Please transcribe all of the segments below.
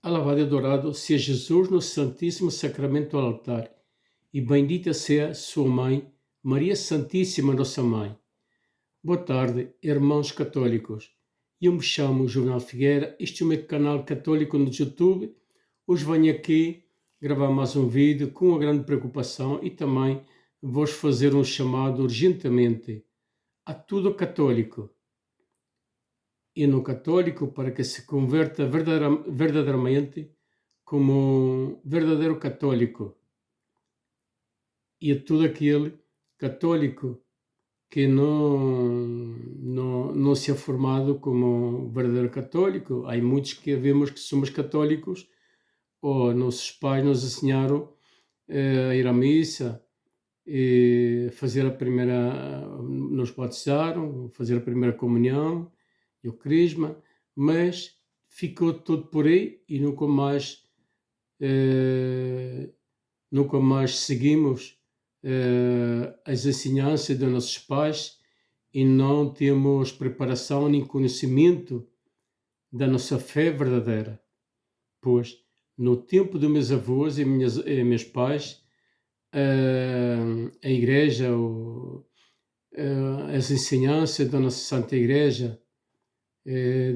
Alabado e adorado seja Jesus no Santíssimo Sacramento do altar, e bendita seja sua mãe, Maria Santíssima, nossa mãe. Boa tarde, irmãos católicos. Eu me chamo Juvenal Figueira, este é o meu canal católico no YouTube. Hoje venho aqui gravar mais um vídeo com uma grande preocupação e também vou fazer um chamado urgentemente a todo católico e no católico para que se converta verdadeiramente como um verdadeiro católico, e a todo aquele católico que não se é formado como um verdadeiro católico. Há muitos que vemos que somos católicos, ou nossos pais nos ensinaram a ir à missa, e fazer a primeira, nos batizaram, fazer a primeira comunhão e o crisma, mas ficou tudo por aí e nunca mais seguimos as ensinanças dos nossos pais, e não temos preparação nem conhecimento da nossa fé verdadeira. Pois, no tempo dos meus avós e meus pais, a Igreja, as ensinanças da nossa Santa Igreja,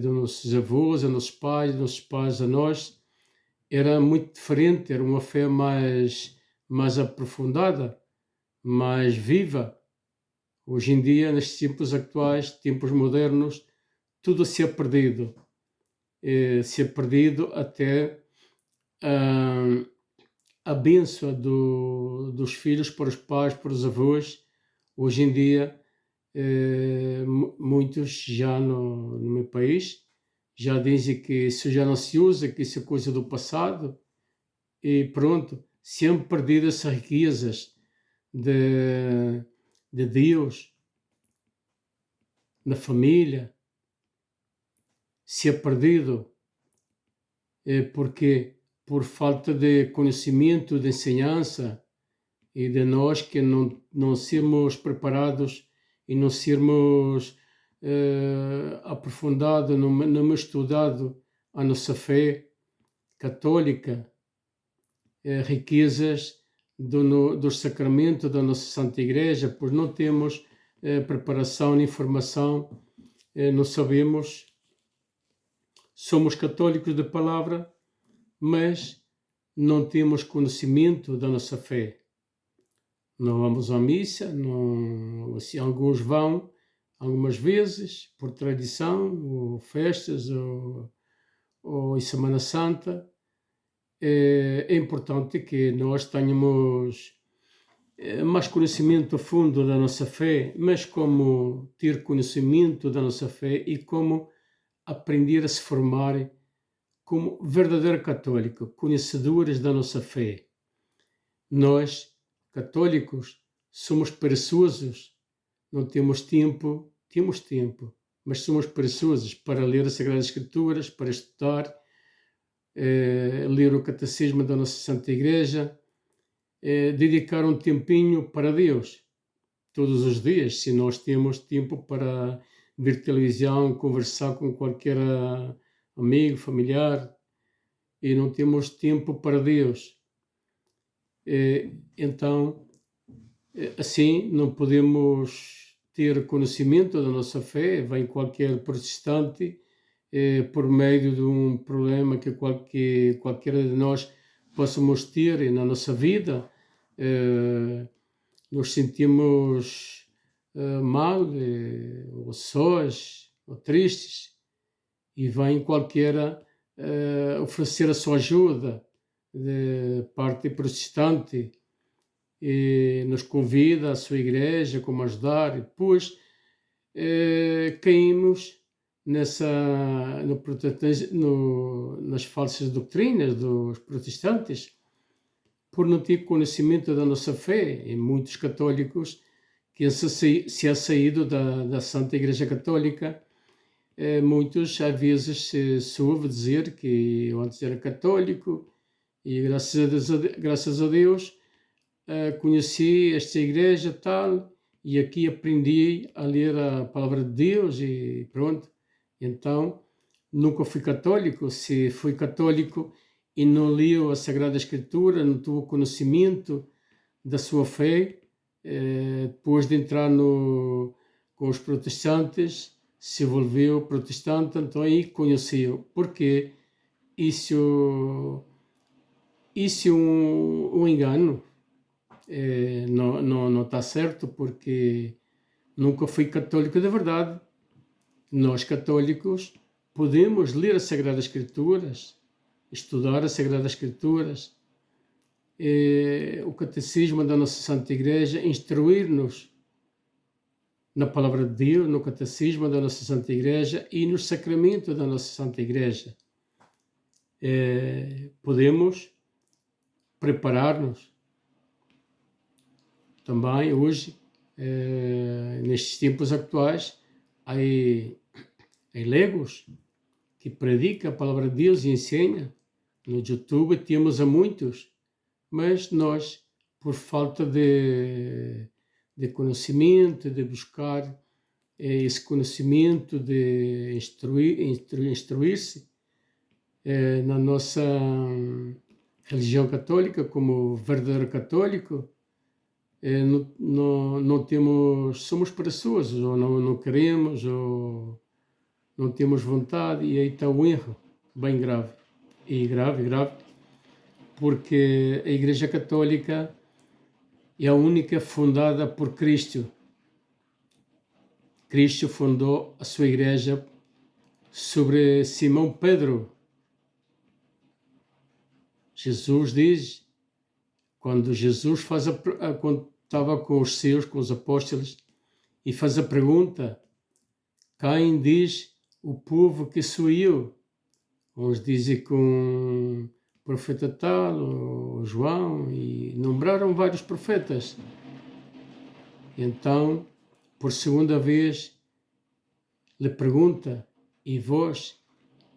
dos nossos avós, dos nossos pais a nós, era muito diferente, era uma fé mais aprofundada, mais viva. Hoje em dia, nestes tempos atuais, tempos modernos, tudo se é perdido. Se é perdido até a bênção dos filhos para os pais, para os avós. Hoje em dia, muitos já no meu país já dizem que isso já não se usa, que isso é coisa do passado, e pronto, sempre perdidas essas riquezas de Deus na família. Se é perdido porque por falta de conhecimento, de ensinança, e de nós que não sermos preparados e não sermos aprofundados, não estudado a nossa fé católica, riquezas dos sacramentos da nossa Santa Igreja, pois não temos preparação nem formação, não sabemos. Somos católicos de palavra, mas não temos conhecimento da nossa fé. Não vamos à missa, não, assim, alguns vão algumas vezes, por tradição, ou festas, ou em Semana Santa. É importante que nós tenhamos mais conhecimento a fundo da nossa fé, mas como ter conhecimento da nossa fé e como aprender a se formar como verdadeiro católico, conhecedores da nossa fé. Nós, católicos, somos perezosos, não temos tempo, mas somos perezosos para ler as Sagradas Escrituras, para estudar, ler o Catecismo da nossa Santa Igreja, dedicar um tempinho para Deus, todos os dias. Se nós temos tempo para ver televisão, conversar com qualquer amigo, familiar, e não temos tempo para Deus, então, assim, não podemos ter conhecimento da nossa fé. Vem qualquer protestante por meio de um problema que qualquer de nós possamos ter na nossa vida, nos sentimos mal, ou sós, ou tristes, e vem qualquer oferecer a sua ajuda de parte protestante, e nos convida à sua igreja como ajudar, e depois caímos nas falsas doutrinas dos protestantes, por não ter conhecimento da nossa fé. E muitos católicos que se ha saído da Santa Igreja Católica, muitos às vezes se ouve dizer que eu antes era católico e graças a Deus conheci esta igreja tal, e aqui aprendi a ler a palavra de Deus e pronto. Então nunca fui católico. Se fui católico e não leu a Sagrada Escritura, não teve conhecimento da sua fé, depois de entrar com os protestantes, se envolveu protestante, então aí conheceu. Porque isso é um engano, não está certo, porque nunca fui católico de verdade. Nós católicos podemos ler as Sagradas Escrituras, estudar as Sagradas Escrituras, o catecismo da nossa Santa Igreja, instruir-nos na palavra de Deus, no catecismo da nossa Santa Igreja e nos sacramentos da nossa Santa Igreja. Podemos preparar-nos também hoje, nestes tempos atuais, há leigos que predicam a palavra de Deus e ensinam. No YouTube temos a muitos, mas nós, por falta de conhecimento, de buscar esse conhecimento, de instruir-se na nossa religião católica, como verdadeiro católico, não temos, somos preguiçosos, ou não queremos, ou não temos vontade, e aí está o erro, bem grave, grave, porque a Igreja Católica é a única fundada por Cristo. Cristo fundou a sua Igreja sobre Simão Pedro. Jesus diz, quando Jesus quando estava com os seus, com os apóstolos, e faz a pergunta: quem diz o povo que sou eu? Uns dizem com o profeta tal, ou João, e nombraram vários profetas. Então, por segunda vez, lhe pergunta: e vós,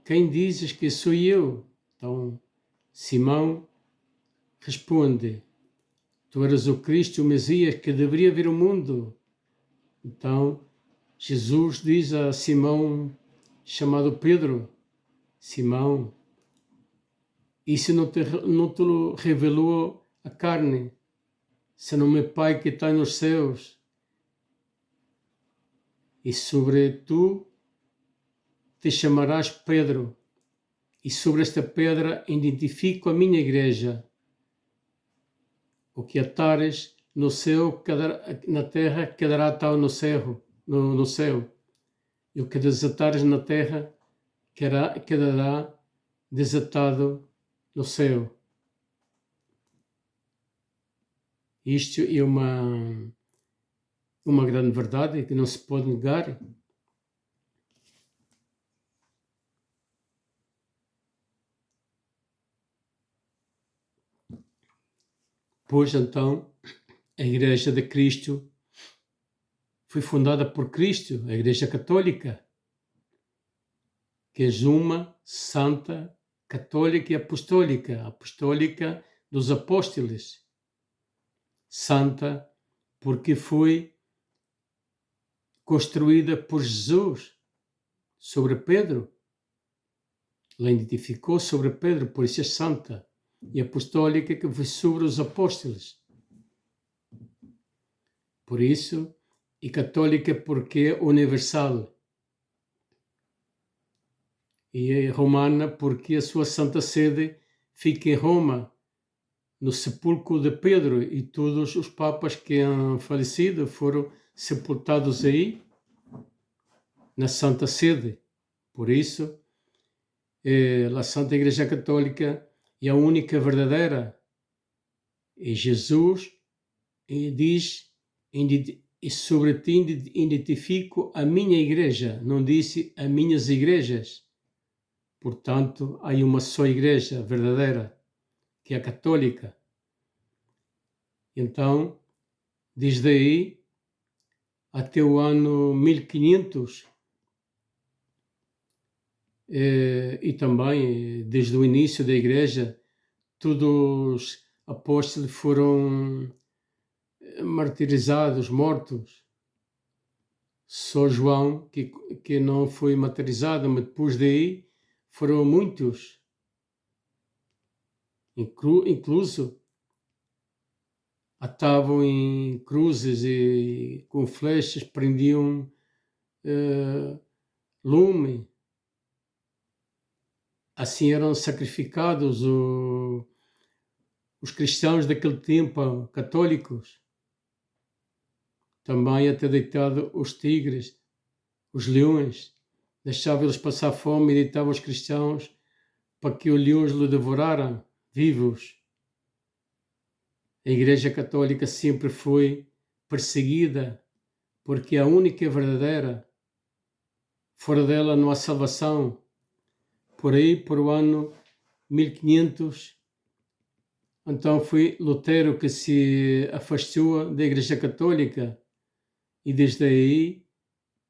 quem dizes que sou eu? Então, Simão responde: tu eras o Cristo, o Messias, que deveria vir ao mundo. Então, Jesus diz a Simão, chamado Pedro: Simão, isso não te revelou a carne, senão meu Pai que está nos céus. E sobre tu te chamarás Pedro, e sobre esta pedra identifico a minha igreja. O que atares no céu, na terra, quedará atado no céu. E o que desatares na terra, quedará desatado no céu. Isto é uma grande verdade que não se pode negar. Pois então, a Igreja de Cristo foi fundada por Cristo, a Igreja Católica, que é uma santa, católica e apostólica dos apóstolos. Santa porque foi construída por Jesus sobre Pedro. Ela identificou sobre Pedro, por isso é santa. E apostólica que foi sobre os apóstolos. Por isso, e católica porque é universal. E é romana porque a sua santa sede fica em Roma, no sepulcro de Pedro, e todos os papas que han falecido foram sepultados aí, na Santa Sede. Por isso, a Santa Igreja Católica é a única verdadeira. E Jesus diz, e sobre ti identifico a minha igreja, não disse as minhas igrejas. Portanto, há uma só igreja verdadeira, que é a católica. Então, desde aí até o ano 1500, e também desde o início da igreja, todos os apóstolos foram martirizados, mortos. Só João que não foi martirizado, mas depois daí foram muitos, incluso atavam em cruzes e com flechas prendiam lume. Assim eram sacrificados os cristãos daquele tempo, católicos. Também até deitado os tigres, os leões, deixavam eles passar fome e deitavam os cristãos para que os leões lhe devoraram vivos. A Igreja Católica sempre foi perseguida porque é a única verdadeira. Fora dela não há salvação. Por aí, por o ano 1500, então foi Lutero que se afastou da Igreja Católica e desde aí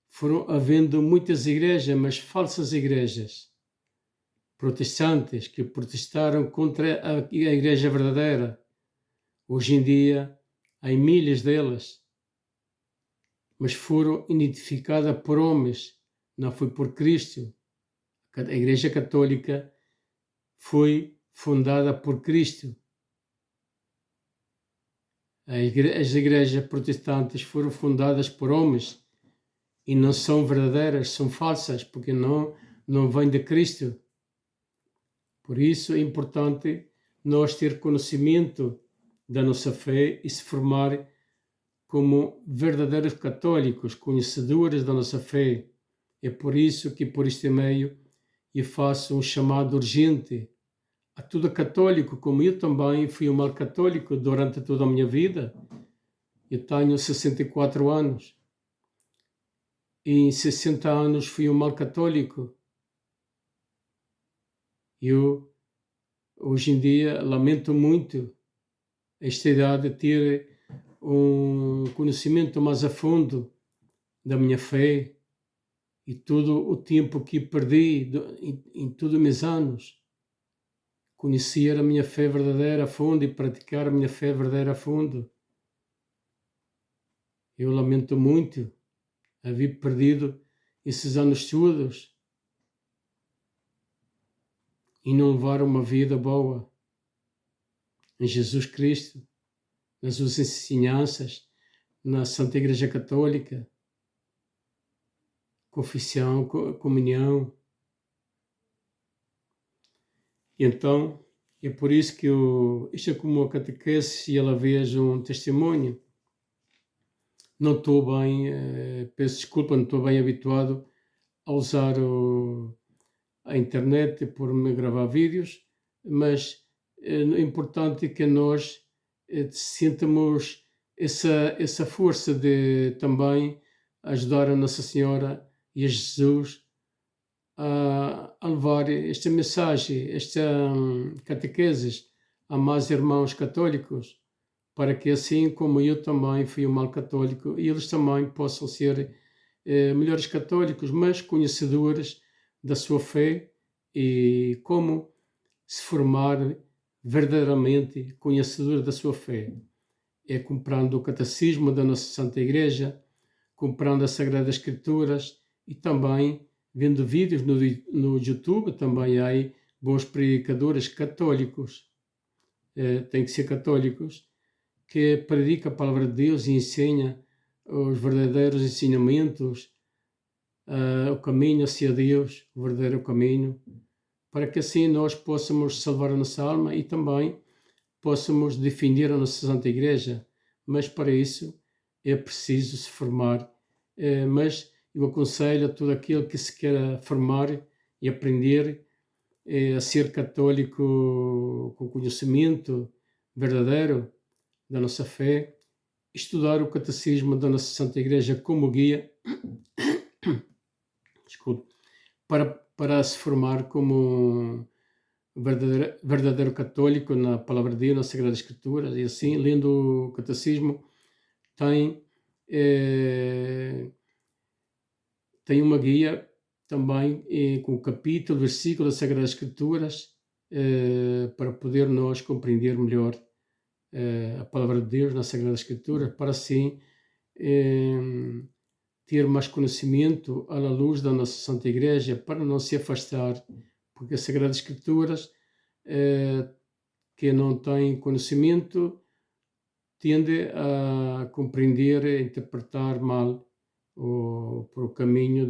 foram havendo muitas igrejas, mas falsas igrejas protestantes que protestaram contra a Igreja verdadeira. Hoje em dia há milhares delas, mas foram identificadas por homens, não foi por Cristo. A Igreja Católica foi fundada por Cristo. As igrejas protestantes foram fundadas por homens e não são verdadeiras, são falsas, porque não vêm de Cristo. Por isso é importante nós ter conhecimento da nossa fé e se formar como verdadeiros católicos, conhecedores da nossa fé. É por isso que, por este meio, eu faço um chamado urgente a todo católico, como eu também fui um mau católico durante toda a minha vida. Eu tenho 64 anos e em 60 anos fui um mau católico. Eu, hoje em dia, lamento muito esta idade ter um conhecimento mais a fundo da minha fé e todo o tempo que perdi em todos os meus anos. Conhecer a minha fé verdadeira a fundo e praticar a minha fé verdadeira a fundo. Eu lamento muito haver perdido esses anos todos e não levar uma vida boa em Jesus Cristo, nas suas ensinanças, na Santa Igreja Católica, confissão, comunhão. E então, é por isso que isto é como uma catequese e ela vejo um testemunho. Não estou bem, peço desculpa, não estou bem habituado a usar a internet por me gravar vídeos, mas é importante que nós sintamos essa força de também ajudar a Nossa Senhora e a Jesus a levar esta mensagem, esta catequeses a mais irmãos católicos, para que assim como eu também fui um mau católico, eles também possam ser melhores católicos, mas conhecedores da sua fé e como se formar verdadeiramente conhecedor da sua fé. É comprando o catecismo da nossa Santa Igreja, comprando as Sagradas Escrituras e também vendo vídeos no YouTube. Também há bons predicadores católicos, têm que ser católicos, que predicam a palavra de Deus e ensina os verdadeiros ensinamentos, o caminho hacia Deus, o verdadeiro caminho, para que assim nós possamos salvar a nossa alma e também possamos defender a nossa Santa Igreja. Mas para isso é preciso se formar. Mas eu aconselho a todo aquele que se queira formar e aprender a ser católico com conhecimento verdadeiro da nossa fé, estudar o catecismo da nossa Santa Igreja como guia, desculpe, para se formar como verdadeiro católico na Palavra de Deus, na Sagrada Escritura, e assim, lendo o catecismo, tem uma guia também com capítulo, versículo das Sagradas Escrituras, para poder nós compreender melhor a Palavra de Deus na Sagrada Escritura, para assim ter mais conhecimento à luz da nossa Santa Igreja, para não se afastar porque as Sagradas Escrituras, quem não tem conhecimento, tende a compreender e interpretar mal por o caminho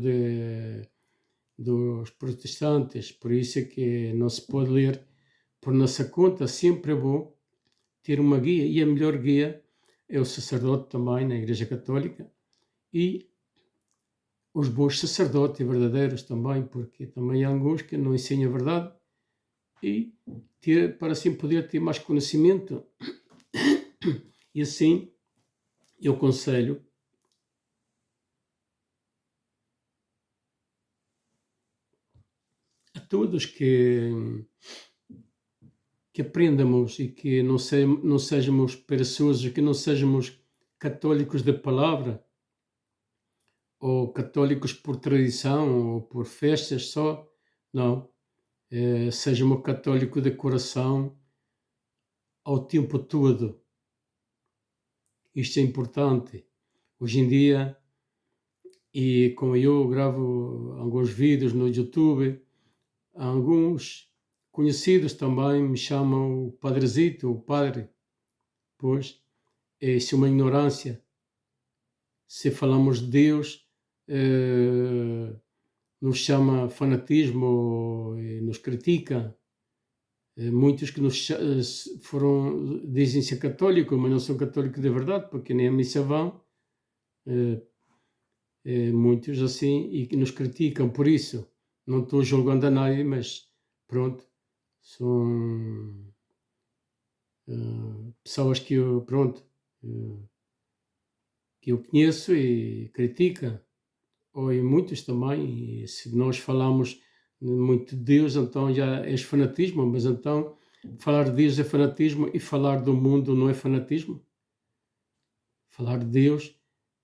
dos protestantes. Por isso é que não se pode ler por nossa conta. Sempre é bom ter uma guia, e a melhor guia é o sacerdote também na Igreja Católica, e os bons sacerdotes verdadeiros também, porque também há alguns que não ensinam a verdade, e para assim poder ter mais conhecimento. E assim eu aconselho a todos que aprendamos e que não sejamos perezosos, que não sejamos católicos da palavra, ou católicos por tradição, ou por festas só. Não. Sejamos católicos de coração ao tempo todo. Isto é importante. Hoje em dia, e como eu gravo alguns vídeos no YouTube, alguns conhecidos também me chamam o padrezito, o padre, pois isso é uma ignorância. Se falamos de Deus, nos chama fanatismo e nos critica. Muitos que dizem ser católicos, mas não são católicos de verdade, porque nem a missa vão. Muitos assim, e que nos criticam por isso. Não estou julgando a nadie, mas pronto, são pessoas que eu conheço e critica, ou e muitos também. E se nós falamos muito de Deus, então já é fanatismo, mas então falar de Deus é fanatismo e falar do mundo não é fanatismo? Falar de Deus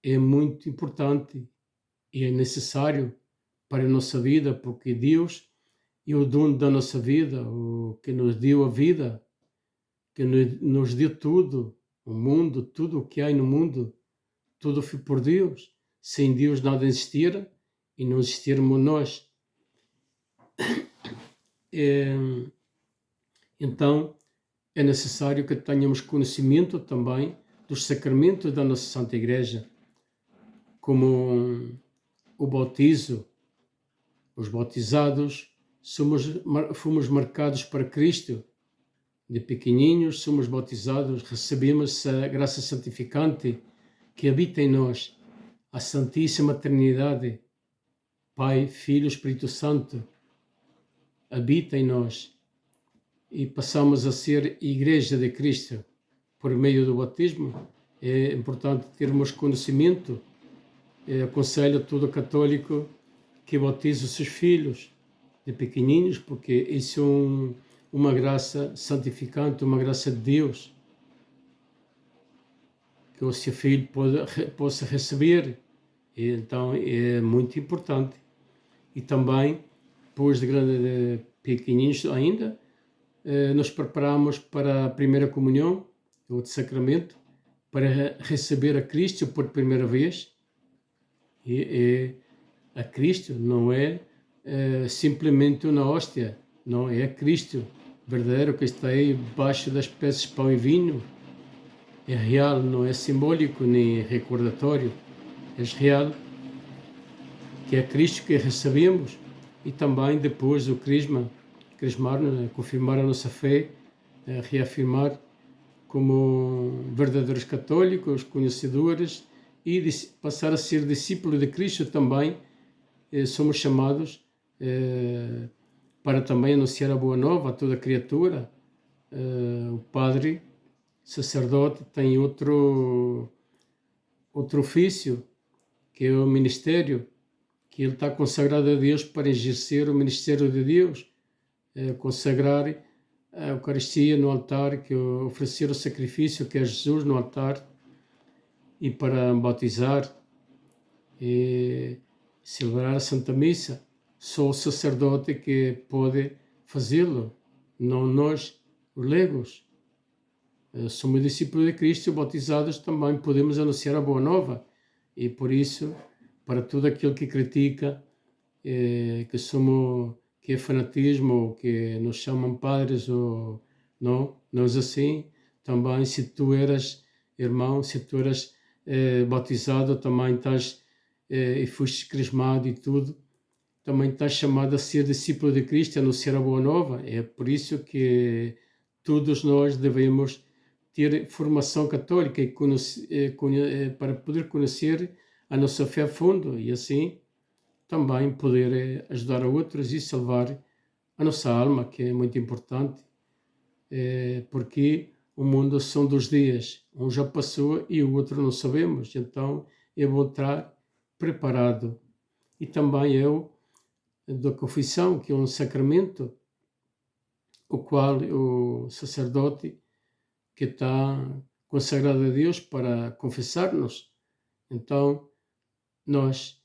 é muito importante e é necessário para a nossa vida, porque Deus é o dono da nossa vida, o que nos deu a vida, que nos deu tudo, o mundo, tudo o que há no mundo, tudo foi por Deus. Sem Deus nada existira e não existirmos nós. Então é necessário que tenhamos conhecimento também dos sacramentos da nossa Santa Igreja, como o bautizo. Os bautizados fomos marcados para Cristo. De pequenininhos somos bautizados, recebemos a graça santificante que habita em nós, a Santíssima Trindade, Pai, Filho, Espírito Santo, habita em nós, e passamos a ser Igreja de Cristo por meio do batismo. É importante termos conhecimento. Aconselho a todo católico que bautize os seus filhos de pequenininhos, porque isso é uma graça santificante, uma graça de Deus, que o seu filho possa receber. E então é muito importante. E também, depois de pequenininhos ainda, nos preparamos para a primeira comunhão, outro sacramento, para receber a Cristo por primeira vez. E a Cristo não é simplesmente uma hóstia, não, é Cristo verdadeiro que está aí debaixo das peças de pão e vinho. É real, não é simbólico nem recordatório, é real, que é Cristo que recebemos. E também depois do crismar, confirmar a nossa fé, reafirmar como verdadeiros católicos, conhecedores, e passar a ser discípulo de Cristo também. Somos chamados para também anunciar a boa nova a toda criatura. O padre, sacerdote, tem outro ofício, que é o ministério, que ele está consagrado a Deus para exercer o ministério de Deus, consagrar a Eucaristia no altar, que oferecer o sacrifício que é Jesus no altar, e para batizar e celebrar a Santa Missa. Só o sacerdote que pode fazê-lo, não nós, os leigos. Somos discípulos de Cristo, batizados, também podemos anunciar a boa nova. E por isso, para todo aquele que critica que somos que é fanatismo, ou que nos chamam padres, ou não, nós assim, também se tu eras irmão, se tu eras batizado, também estás e foste crismado e tudo, também estás chamado a ser discípulo de Cristo, a anunciar a boa nova. É por isso que todos nós devemos ter formação católica e para poder conhecer a nossa fé a fundo e assim também poder ajudar a outros e salvar a nossa alma, que é muito importante, porque o mundo são 2 dias, um já passou e o outro não sabemos, então é bom estar preparado. E também eu, da confissão, que é um sacramento, o qual o sacerdote que está consagrado a Deus para confessar-nos. Então, nós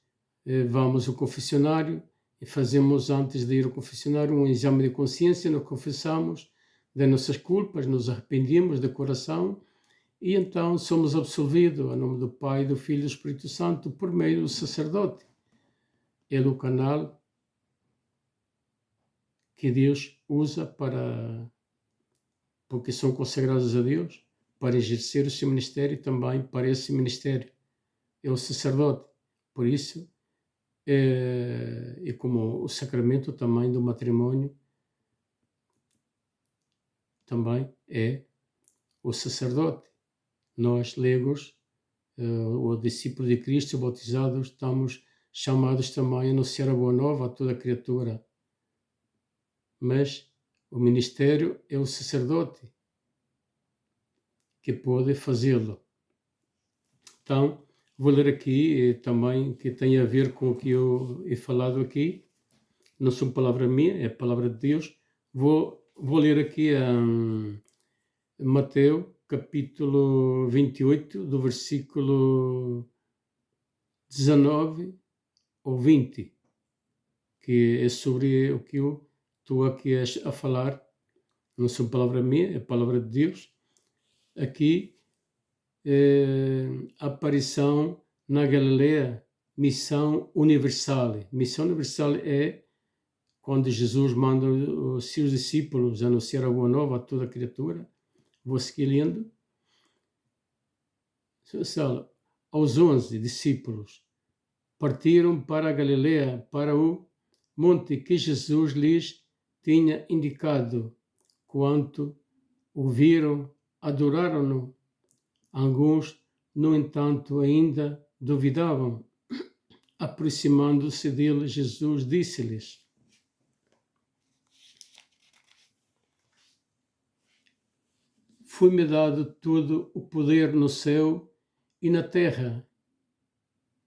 vamos ao confessionário e fazemos, antes de ir ao confessionário, um exame de consciência, nos confessamos das nossas culpas, nos arrependemos de coração e então somos absolvidos, em nome do Pai, do Filho e do Espírito Santo, por meio do sacerdote. É o canal que Deus usa porque são consagrados a Deus, para exercer o seu ministério e também para esse ministério. É o sacerdote. Por isso, é como o sacramento também do matrimônio, também é o sacerdote. Nós, leigos, ou discípulos de Cristo, bautizados, estamos chamados também a anunciar a boa nova a toda criatura. Mas o ministério é o sacerdote que pode fazê-lo. Então, vou ler aqui também, que tem a ver com o que eu he falado aqui. Não são palavras minhas, é palavra de Deus. Vou ler aqui Mateus, capítulo 28, do versículo 19 ou 20, que é sobre o que eu estou aqui a falar. Não são palavras minhas, é palavra de Deus. Aqui, aparição na Galileia, missão universal. Missão universal é quando Jesus manda os seus discípulos anunciar a boa nova a toda criatura. Vou seguir lendo. Aos 11 discípulos partiram para a Galileia, para o monte que Jesus lhes tinha indicado. Quando o viram, adoraram-no. Alguns, no entanto, ainda duvidavam. Aproximando-se dele, Jesus disse-lhes: Foi-me dado todo o poder no céu e na terra,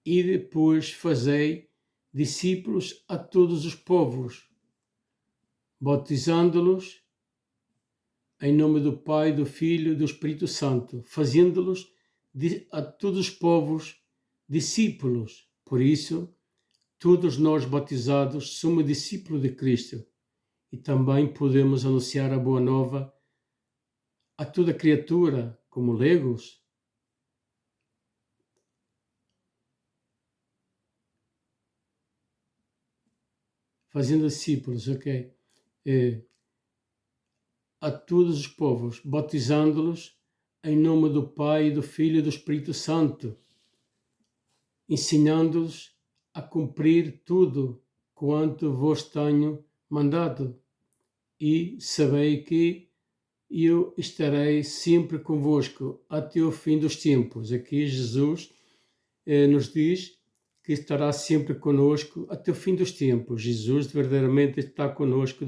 e depois fazei discípulos a todos os povos, batizando-los em nome do Pai, do Filho e do Espírito Santo, fazendo-los a todos os povos discípulos. Por isso, todos nós batizados somos discípulos de Cristo e também podemos anunciar a boa nova a toda criatura, como leigos. Fazendo discípulos, ok? A todos os povos, batizando-los em nome do Pai, do Filho e do Espírito Santo, ensinando-os a cumprir tudo quanto vos tenho mandado, e sabei que eu estarei sempre convosco até o fim dos tempos. Aqui Jesus nos diz que estará sempre conosco até o fim dos tempos. Jesus verdadeiramente está conosco,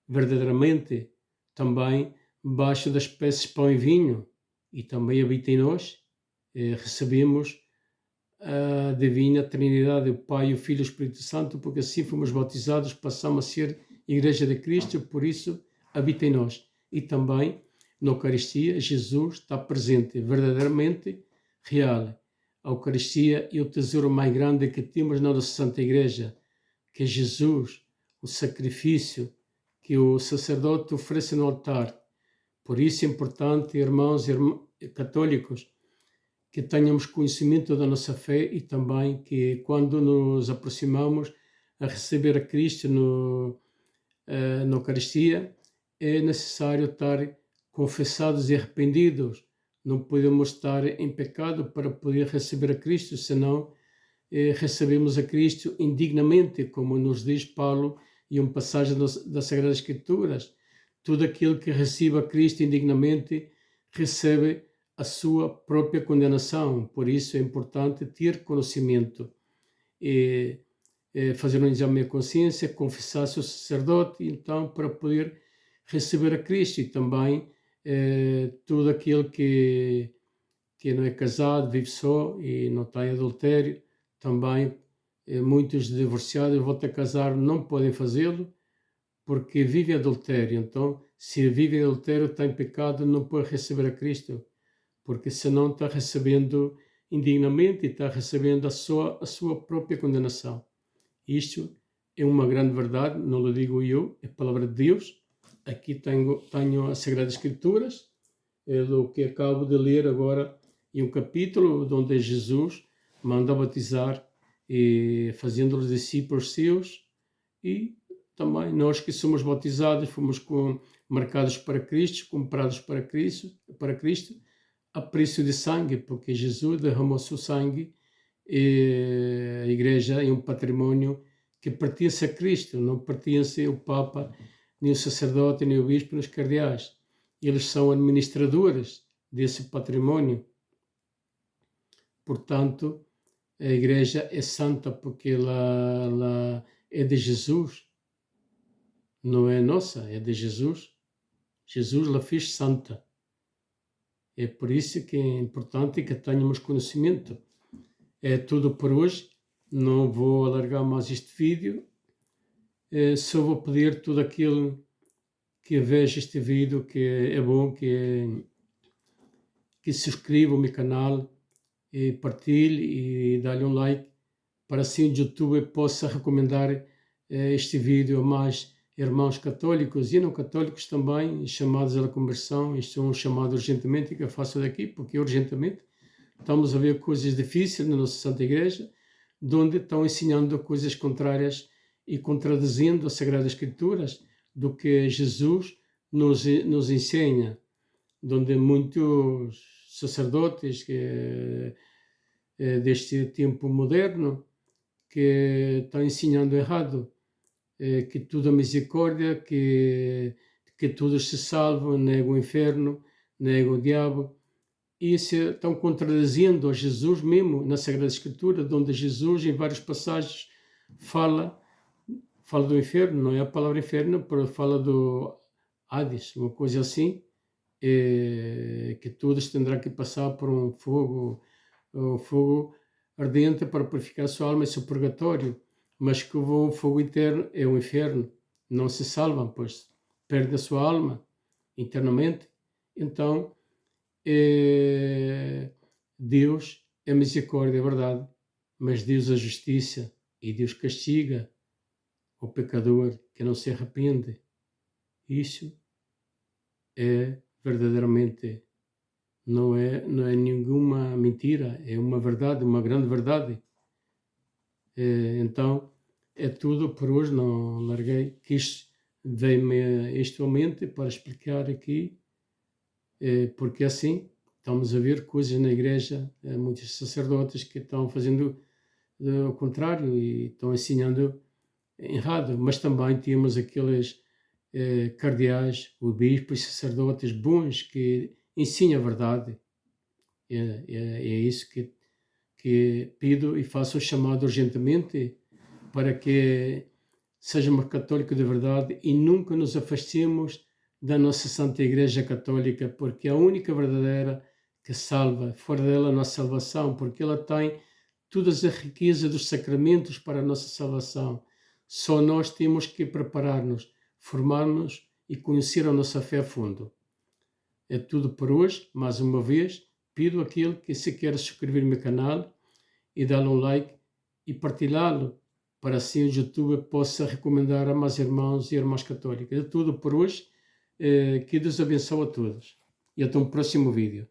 verdadeiramente também baixo das espécies pão e vinho, e também habita em nós. Recebemos a divina Trindade, o Pai, o Filho e o Espírito Santo, porque assim fomos batizados, passamos a ser Igreja de Cristo, por isso habita em nós. E também na Eucaristia Jesus está presente, verdadeiramente real. A Eucaristia é o tesouro mais grande que temos na nossa Santa Igreja, que é Jesus, o sacrifício que o sacerdote oferece no altar. Por isso é importante, irmãos e católicos, que tenhamos conhecimento da nossa fé e também que, quando nos aproximamos a receber a Cristo na Eucaristia, é necessário estar confessados e arrependidos. Não podemos estar em pecado para poder receber a Cristo, senão recebemos a Cristo indignamente, como nos diz Paulo em uma passagem das Sagradas Escrituras. Todo aquele que recebe a Cristo indignamente recebe a sua própria condenação. Por isso é importante ter conhecimento e fazer um exame de consciência, confessar-se ao sacerdote, então, para poder receber a Cristo. E também todo aquele que não é casado, vive só e não tem adultério, também muitos divorciados voltam a casar não podem fazê-lo porque vivem adultério. Então, se vivem adultério, tem pecado, não pode receber a Cristo, porque senão está recebendo indignamente e está recebendo a sua própria condenação. Isto é uma grande verdade, não lo digo eu, é a palavra de Deus. Aqui tenho as Sagradas Escrituras, do que acabo de ler agora em um capítulo onde Jesus manda batizar e fazendo-os discípulos seus, e também nós que somos batizados fomos marcados para Cristo, comprados para Cristo, a preço de sangue, porque Jesus derramou seu sangue e a Igreja é um patrimônio que pertence a Cristo, não pertence ao Papa, nem o sacerdote, nem o bispo, nem os cardeais. Eles são administradores desse patrimônio. Portanto, a Igreja é santa porque ela é de Jesus, não é nossa, é de Jesus. Jesus la fez santa. É por isso que é importante que tenhamos conhecimento. É tudo por hoje. Não vou alargar mais este vídeo. Só vou pedir tudo aquilo que veja este vídeo, que é bom, que se inscreva no meu canal, e partilhe e dá-lhe um like, para assim o YouTube possa recomendar este vídeo a mais irmãos católicos e não católicos também, chamados à conversão. Isto é um chamado urgentemente que eu faço daqui, porque urgentemente estamos a ver coisas difíceis na nossa Santa Igreja, onde estão ensinando coisas contrárias e contradizendo as Sagradas Escrituras do que Jesus nos ensina, onde muitos sacerdotes deste tempo moderno que estão ensinando errado, que tudo é misericórdia, que todos se salvam, negam o inferno, negam o diabo, e estão contradizendo a Jesus mesmo na Sagrada Escritura, onde Jesus em várias passagens fala do inferno, não é a palavra inferno, mas fala do Hades, uma coisa assim, que todos terão que passar por um fogo ardente para purificar a sua alma, esse purgatório, mas que o fogo eterno é o inferno. Não se salvam, pois perdem a sua alma internamente. Então, Deus é misericórdia, é verdade, mas Deus é justiça e Deus castiga o pecador que não se arrepende. Isso é verdadeiramente, não é nenhuma mentira, é uma verdade, uma grande verdade. Então, é tudo por hoje, não larguei, veio-me este momento para explicar aqui, porque assim estamos a ver coisas na Igreja, muitos sacerdotes que estão fazendo o contrário e estão ensinando errado, mas também temos aqueles cardeais, os bispos e sacerdotes bons que ensinam a verdade. É isso que pido e faço o chamado urgentemente para que sejamos católicos de verdade e nunca nos afastemos da nossa Santa Igreja Católica, porque é a única verdadeira que salva. Fora dela não há salvação, porque ela tem todas as riquezas dos sacramentos para a nossa salvação. Só nós temos que preparar-nos, formar-nos e conhecer a nossa fé a fundo. É tudo por hoje. Mais uma vez, pido àquele que se quer subscrever no meu canal e dar um like e partilhá-lo, para assim o YouTube possa recomendar a mais irmãos e irmãs católicas. É tudo por hoje. Que Deus abençoe a todos. E até um próximo vídeo.